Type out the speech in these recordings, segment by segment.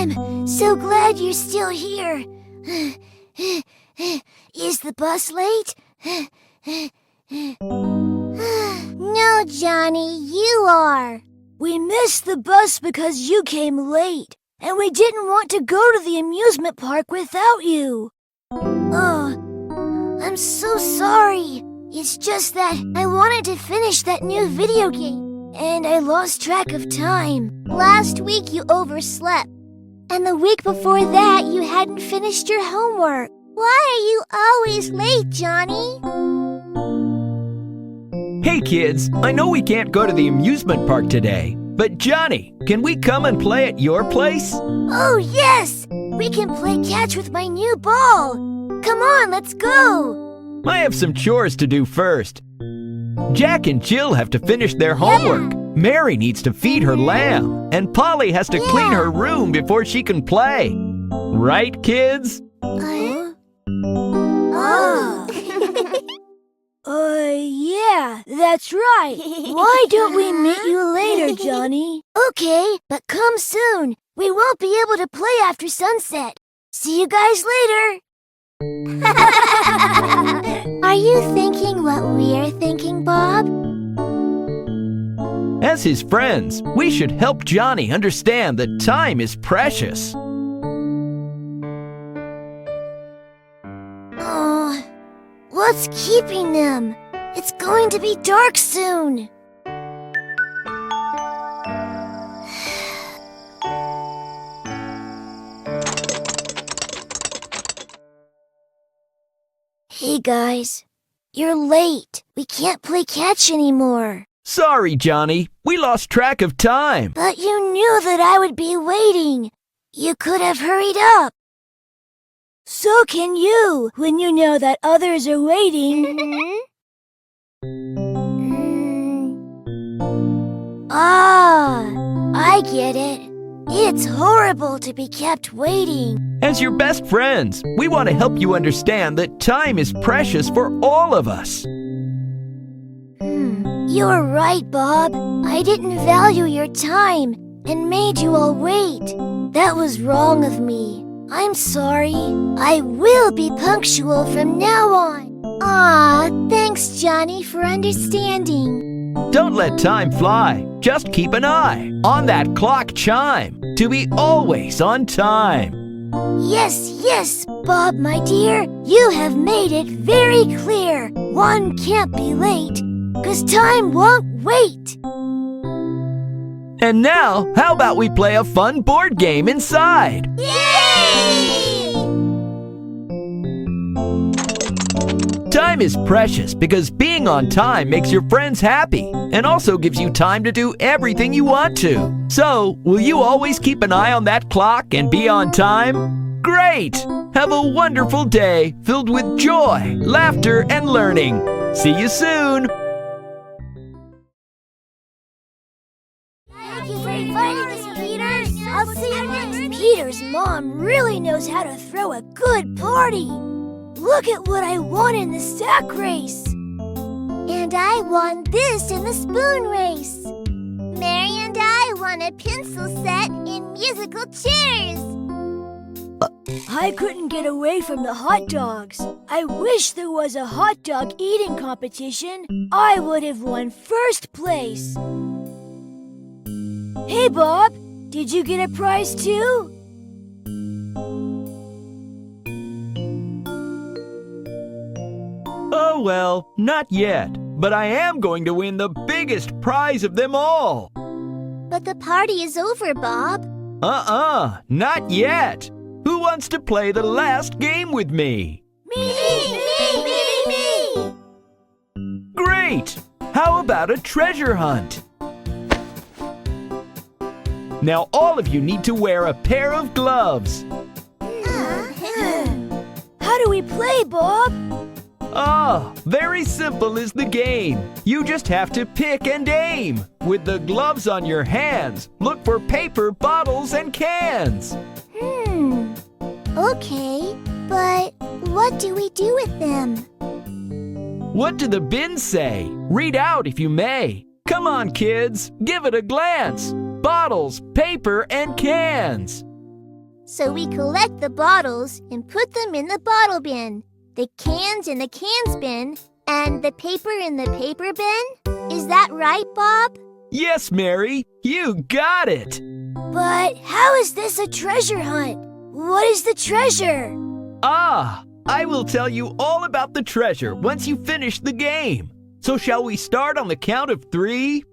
I'm so glad you're still here. Is the bus late? No, Johnny, you are. We missed the bus because you came late, and we didn't want to go to the amusement park without you. Oh, I'm so sorry. It's just that I wanted to finish that new video game, and I lost track of time. Last week you overslept, and the week before that you hadn't finished your homework. Why are you always late, Johnny? Hey kids, I know we can't go to the amusement park today, but Johnny, can we come and play at your place? Oh, yes! We can play catch with my new ball. Come on, let's go. I have some chores to do first. Jack and Jill have to finish their homework. Mary needs to feed her lamb, and Polly has to clean her room before she can play. Right, kids? Yeah, that's right. Why don't we meet you later, Johnny? Okay, but come soon. We won't be able to play after sunset. See you guys later. Are you thinking what we're thinking, Bob? As his friends, we should help Johnny understand that time is precious. Oh, what's keeping them? It's going to be dark soon. Hey guys, you're late. We can't play catch anymore. Sorry, Johnny. We lost track of time. But you knew that I would be waiting. You could have hurried up. So can you when you know that others are waiting. I get it. It's horrible to be kept waiting. As your best friends, we want to help you understand that time is precious for all of us. You're right, Bob. I didn't value your time and made you all wait. That was wrong of me. I'm sorry. I will be punctual from now on. Thanks, Johnny, for understanding. Don't let time fly. Just keep an eye on that clock chime to be always on time. Yes, Bob, my dear. You have made it very clear. One can't be late, 'cause time won't wait. And now, how about we play a fun board game inside? Yay! Time is precious because being on time makes your friends happy and also gives you time to do everything you want to. So, will you always keep an eye on that clock and be on time? Great! Have a wonderful day filled with joy, laughter, and learning. See you soon! Thank you for inviting us, Peters. I'll see you next. Peter's mom really knows how to throw a good party. Look at what I won in the sack race. And I won this in the spoon race. Mary and I won a pencil set in musical chairs. I couldn't get away from the hot dogs. I wish there was a hot dog eating competition. I would have won first place. Hey, Bob, did you get a prize too? Oh well, not yet, but I am going to win the biggest prize of them all. But the party is over, Bob. Not yet. Who wants to play the last game with me? Me! Great! How about a treasure hunt? Now all of you need to wear a pair of gloves. How do we play, Bob? Very simple is the game. You just have to pick and aim. With the gloves on your hands, look for paper, bottles, and cans. Okay, but what do we do with them? What do the bins say? Read out if you may. Come on, kids, give it a glance. Bottles, paper, and cans. So we collect the bottles and put them in the bottle bin, the cans in the cans bin, and the paper in the paper bin. Is that right, Bob? Yes, Mary, you got it! But how is this a treasure hunt? What is the treasure? Ah, I will tell you all about the treasure once you finish the game. So shall we start on the count of 3?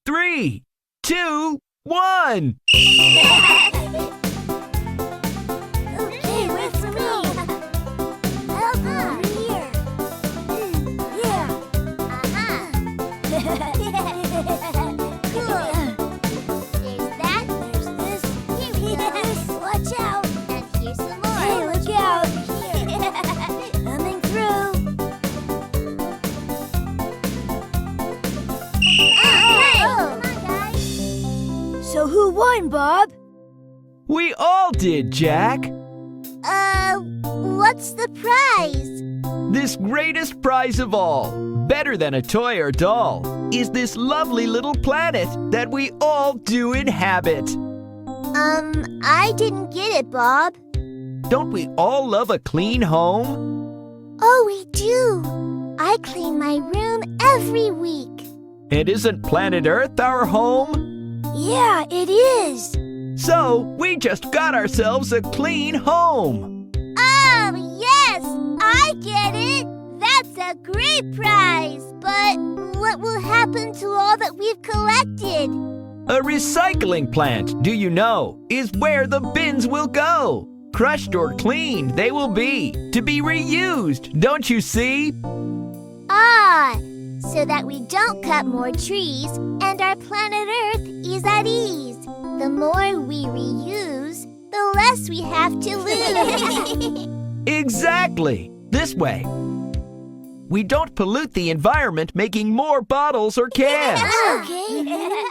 3, 2, 1! Okay, wait for me. Over here. Yeah. Cool. There's that. There's this. Here we go. Watch out. And here's some more. Hey, look out. Here. Coming through. Hey. Come on, guys. So who won, Bob? We all did, Jack. What's the prize? This greatest prize of all, better than a toy or doll, is this lovely little planet that we all do inhabit. I didn't get it, Bob. Don't we all love a clean home? Oh, we do. I clean my room every week. And isn't planet Earth our home? Yeah, it is. So, we just got ourselves a clean home. Oh, yes, I get it. That's a great prize. But what will happen to all that we've collected? A recycling plant, do you know, is where the bins will go. Crushed or cleaned, they will be, to be reused, don't you see? Ah, so that we don't cut more trees and our planet Earth is at ease. The more we reuse, the less we have to lose. Exactly. This way. We don't pollute the environment making more bottles or cans. Okay.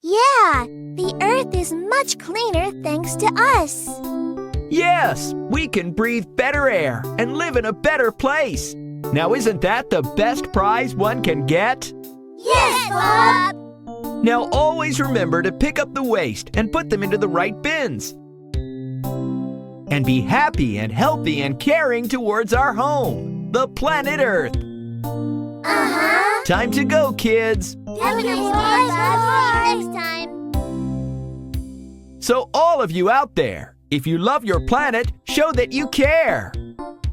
Yeah, the Earth is much cleaner thanks to us. Yes, we can breathe better air and live in a better place. Now, isn't that the best prize one can get? Yes, Bob. Now, always remember to pick up the waste and put them into the right bins. And be happy and healthy and caring towards our home, the planet Earth. Uh-huh. Time to go, kids. Okay, Bob. See you next time. So all of you out there, if you love your planet, show that you care.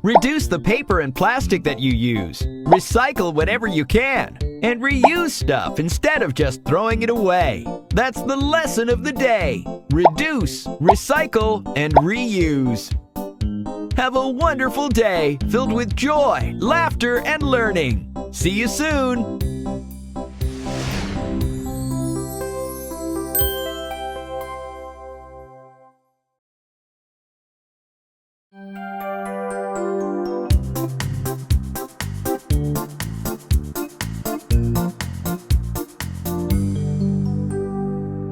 Reduce the paper and plastic that you use. Recycle whatever you can. And reuse stuff instead of just throwing it away. That's the lesson of the day. Reduce, recycle, and reuse. Have a wonderful day filled with joy, laughter, and learning. See you soon.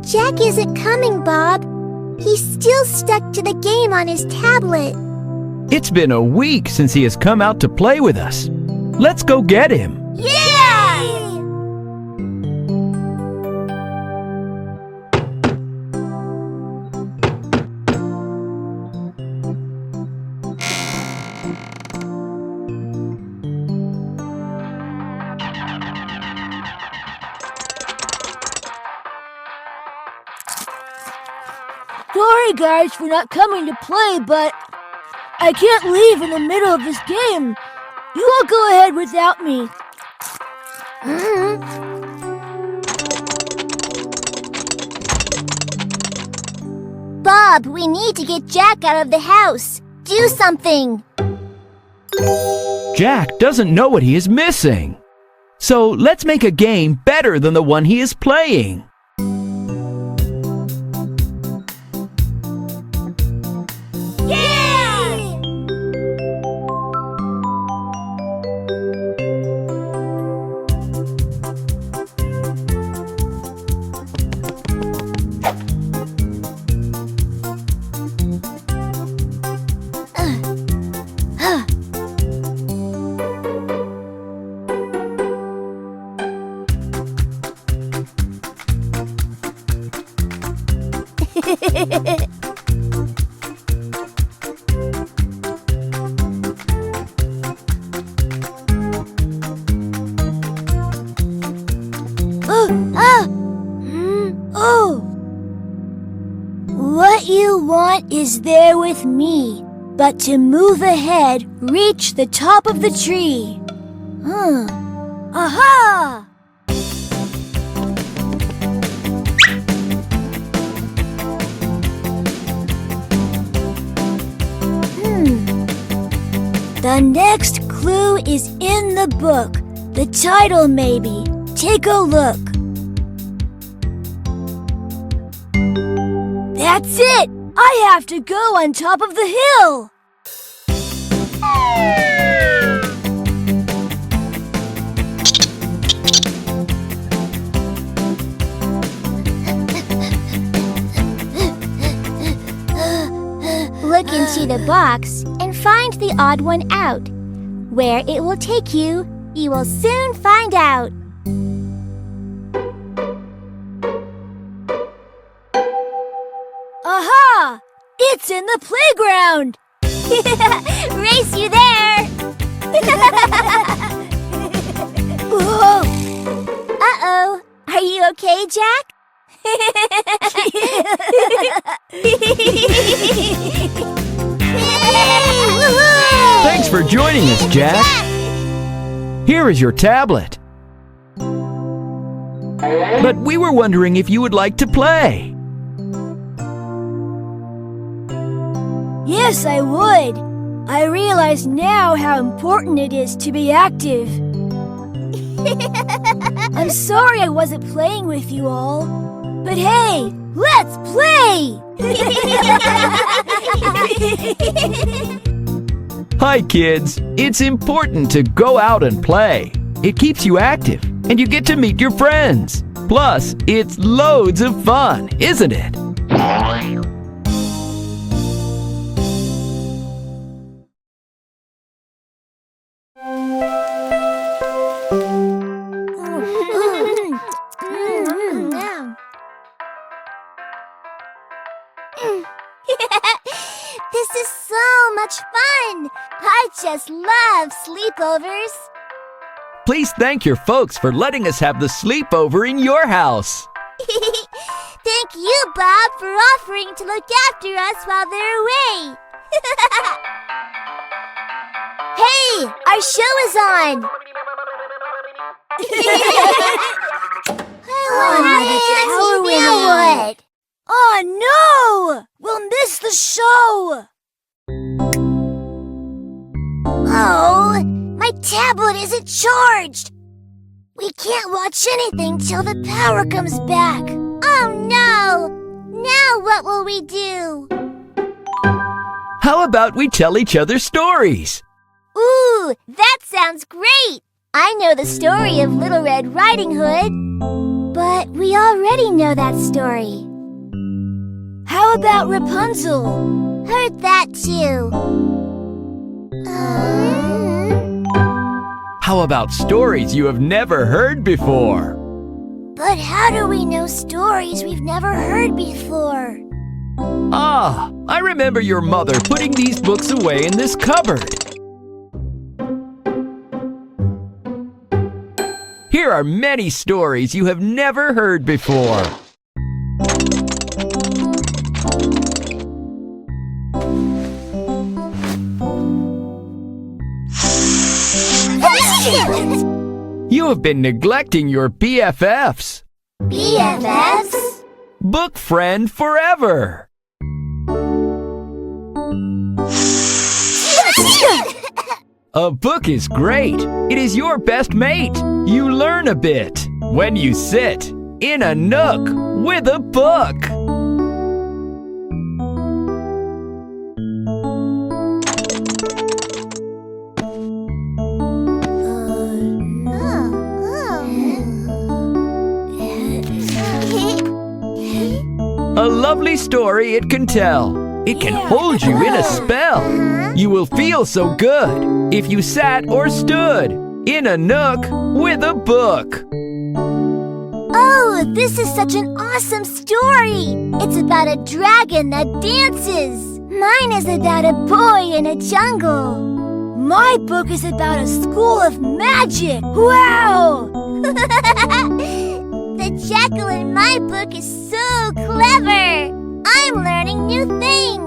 Jack isn't coming, Bob. He's still stuck to the game on his tablet. It's been a week since he has come out to play with us. Let's go get him. Yeah! Sorry, guys, for not coming to play, but I can't leave in the middle of this game. You all go ahead without me. Bob, we need to get Jack out of the house. Do something. Jack doesn't know what he is missing. So let's make a game better than the one he is playing. is there with me, but to move ahead, reach the top of the tree. Aha! The next clue is in the book. The title, maybe. Take a look. That's it! I have to go on top of the hill! Look into the box and find the odd one out. Where it will take you, you will soon find out. Aha! It's in the playground! Race you there! Whoa! Uh-oh. Are you okay, Jack? Thanks for joining us, Jack. Here is your tablet. But we were wondering if you would like to play. Yes, I would. I realize now how important it is to be active. I'm sorry I wasn't playing with you all. But hey, let's play! Hi, kids. It's important to go out and play. It keeps you active, and you get to meet your friends. Plus, it's loads of fun, isn't it? This is so much fun! I just love sleepovers. Please thank your folks for letting us have the sleepover in your house. Thank you, Bob, for offering to look after us while they're away. Hey, our show is on! What? Oh no! We'll miss the show! Oh, my tablet isn't charged. We can't watch anything till the power comes back. Oh no! Now what will we do? How about we tell each other stories? Ooh, that sounds great! I know the story of Little Red Riding Hood, but we already know that story. How about Rapunzel? Heard that too. How about stories you have never heard before? But how do we know stories we've never heard before? Ah, I remember your mother putting these books away in this cupboard. Here are many stories you have never heard before. You have been neglecting your BFFs. BFFs? Book friend forever. A book is great. It is your best mate. You learn a bit when you sit in a nook with a book. A lovely story it can tell. It can hold you in a spell. You will feel so good if you sat or stood in a nook with a book. Oh, this is such an awesome story! It's about a dragon that dances. Mine is about a boy in a jungle. My book is about a school of magic! Wow! The jackal in my book is so clever! I'm learning new things!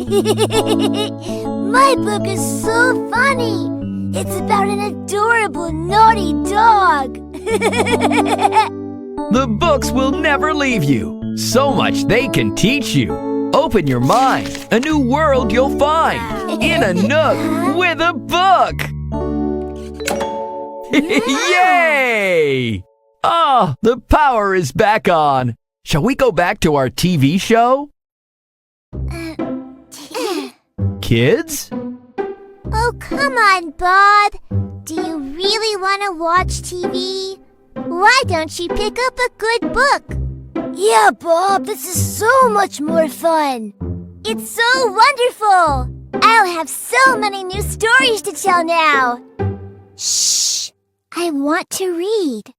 My book is so funny. It's about an adorable naughty dog. The books will never leave you. So much they can teach you. Open your mind. A new world you'll find in a nook with a book. Yay! Ah, the power is back on. Shall we go back to our TV show? Kids? Oh, come on, Bob. Do you really want to watch TV? Why don't you pick up a good book? Yeah, Bob, this is so much more fun. It's so wonderful. I'll have so many new stories to tell now. Shh. I want to read.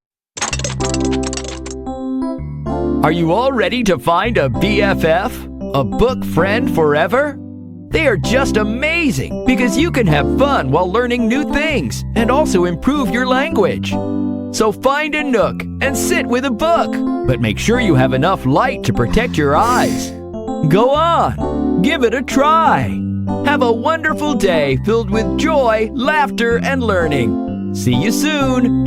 Are you all ready to find a BFF? A book friend forever? They are just amazing because you can have fun while learning new things and also improve your language. So find a nook and sit with a book, but make sure you have enough light to protect your eyes. Go on, give it a try. Have a wonderful day filled with joy, laughter, and learning. See you soon.